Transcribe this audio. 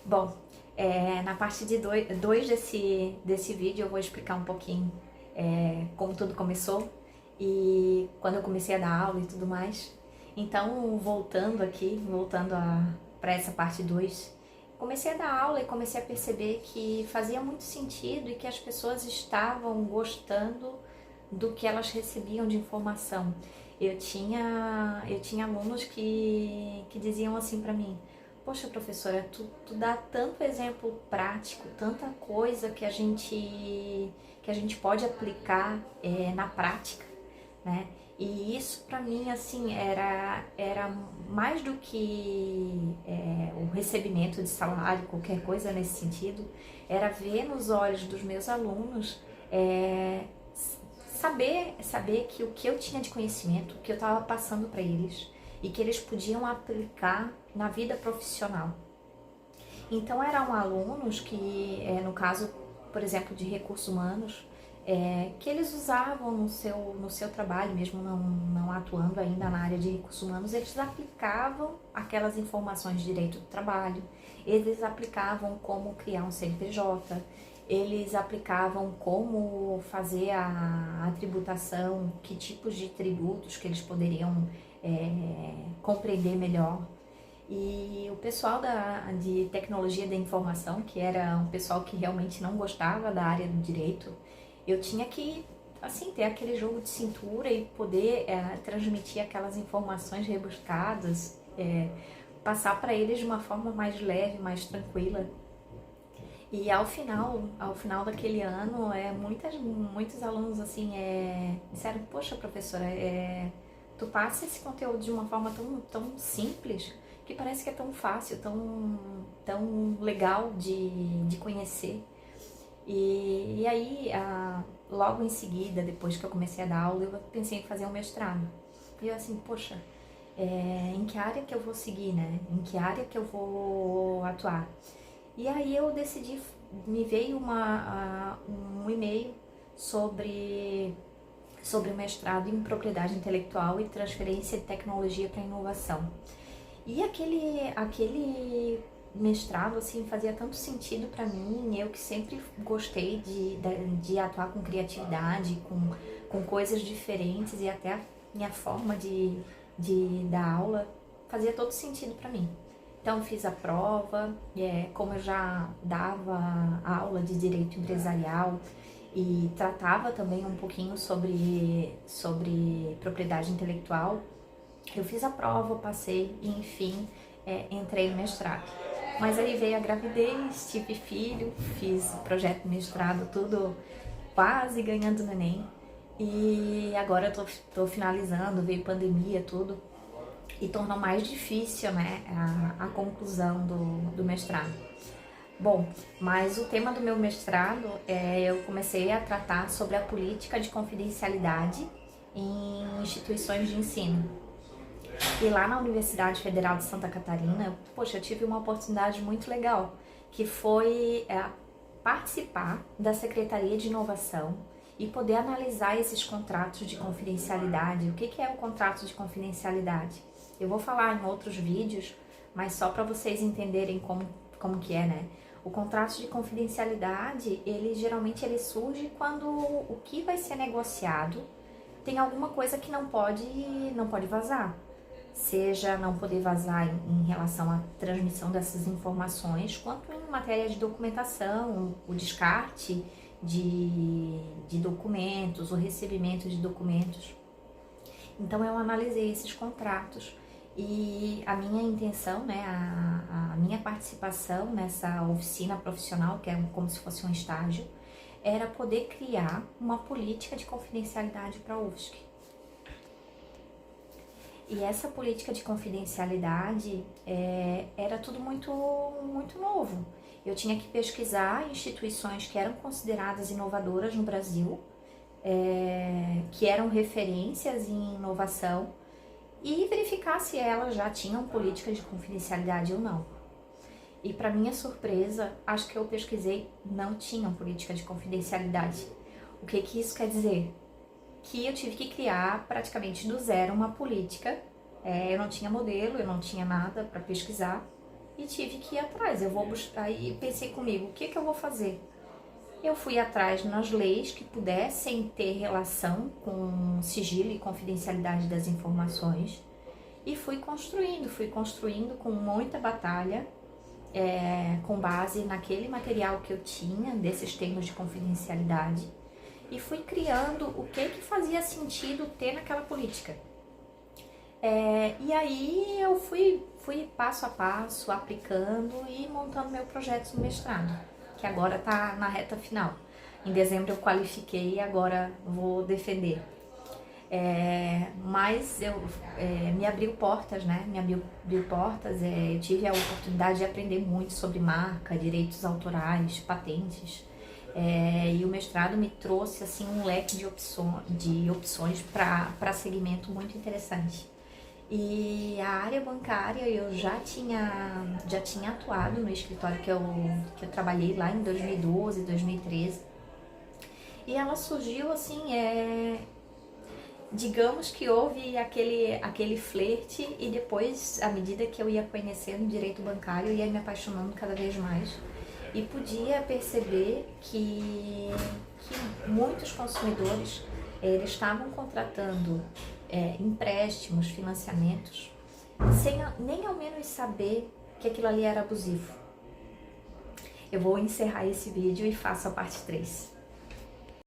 Bom, na parte de dois desse vídeo eu vou explicar um pouquinho como tudo começou e quando eu comecei a dar aula e tudo mais. Então, voltando para essa parte 2, comecei a dar aula e comecei a perceber que fazia muito sentido e que as pessoas estavam gostando do que elas recebiam de informação. Eu tinha alunos que diziam assim para mim: poxa, professora, tu dá tanto exemplo prático, tanta coisa que a gente pode aplicar na prática, né? E isso para mim, assim, era mais do que o recebimento de salário, qualquer coisa nesse sentido, era ver nos olhos dos meus alunos, saber que o que eu tinha de conhecimento, o que eu estava passando para eles e que eles podiam aplicar na vida profissional. Então eram alunos que, no caso, por exemplo, de recursos humanos, que eles usavam no seu trabalho, mesmo não atuando ainda na área de recursos humanos, eles aplicavam aquelas informações de direito do trabalho, eles aplicavam como criar um CNPJ, eles aplicavam como fazer a tributação, que tipos de tributos que eles poderiam compreender melhor. E o pessoal de tecnologia da informação, que era um pessoal que realmente não gostava da área do direito, eu tinha que, assim, ter aquele jogo de cintura e poder transmitir aquelas informações rebuscadas, passar para eles de uma forma mais leve, mais tranquila. E ao final daquele ano, muitos alunos assim disseram: poxa, professora, tu passa esse conteúdo de uma forma tão simples que parece que é tão fácil, tão legal de conhecer. E aí, logo em seguida, depois que eu comecei a dar aula, eu pensei em fazer um mestrado. E eu assim, poxa, em que área que eu vou seguir, né? Em que área que eu vou atuar? E aí eu decidi, me veio um e-mail sobre mestrado em propriedade intelectual e transferência de tecnologia para inovação. E aquele mestrado, assim, fazia tanto sentido para mim, eu que sempre gostei de atuar com criatividade, com coisas diferentes, e até a minha forma de dar aula fazia todo sentido para mim. Então fiz a prova, como eu já dava aula de direito empresarial e tratava também um pouquinho sobre propriedade intelectual, eu fiz a prova, passei e enfim entrei no mestrado. Mas aí veio a gravidez, tive filho, fiz o projeto de mestrado, tudo quase ganhando neném. E agora eu tô finalizando, veio pandemia, tudo, e tornou mais difícil, né, a conclusão do mestrado. Bom, mas o tema do meu mestrado, eu comecei a tratar sobre a política de confidencialidade em instituições de ensino. E lá na Universidade Federal de Santa Catarina, poxa, eu tive uma oportunidade muito legal, que foi participar da Secretaria de Inovação e poder analisar esses contratos de confidencialidade. O que é um contrato de confidencialidade? Eu vou falar em outros vídeos, mas só para vocês entenderem como que é, né? O contrato de confidencialidade, ele surge quando o que vai ser negociado tem alguma coisa que não pode vazar. Seja não poder vazar em relação à transmissão dessas informações, quanto em matéria de documentação, o descarte de documentos, o recebimento de documentos. Então eu analisei esses contratos e a minha intenção, né, a minha participação nessa oficina profissional, que é como se fosse um estágio, era poder criar uma política de confidencialidade para a UFSC. E essa política de confidencialidade era tudo muito, muito novo. Eu tinha que pesquisar instituições que eram consideradas inovadoras no Brasil, que eram referências em inovação, e verificar se elas já tinham políticas de confidencialidade ou não. E para minha surpresa, acho que eu pesquisei, não tinham política de confidencialidade. O que isso quer dizer? Que eu tive que criar praticamente do zero uma política. Eu não tinha modelo, eu não tinha nada para pesquisar. e tive que ir atrás. Eu vou buscar, aí pensei comigo, o que que eu vou fazer? Eu fui atrás nas leis que pudessem ter relação com sigilo e confidencialidade das informações e fui construindo com muita batalha, com base naquele material que eu tinha, desses termos de confidencialidade, e fui criando o que fazia sentido ter naquela política. E aí eu fui passo a passo, aplicando e montando meu projeto de mestrado, que agora está na reta final. Em dezembro eu qualifiquei e agora vou defender. Mas me abriu portas, né? Eu tive a oportunidade de aprender muito sobre marca, direitos autorais, patentes. E o mestrado me trouxe assim um leque de opções para segmento muito interessante. E a área bancária eu já tinha atuado no escritório que eu trabalhei lá em 2012, 2013. E ela surgiu assim, digamos que houve aquele flerte e depois, à medida que eu ia conhecendo o direito bancário, eu ia me apaixonando cada vez mais. E podia perceber que muitos consumidores eles estavam contratando empréstimos, financiamentos, sem nem ao menos saber que aquilo ali era abusivo. Eu vou encerrar esse vídeo e faço a parte 3.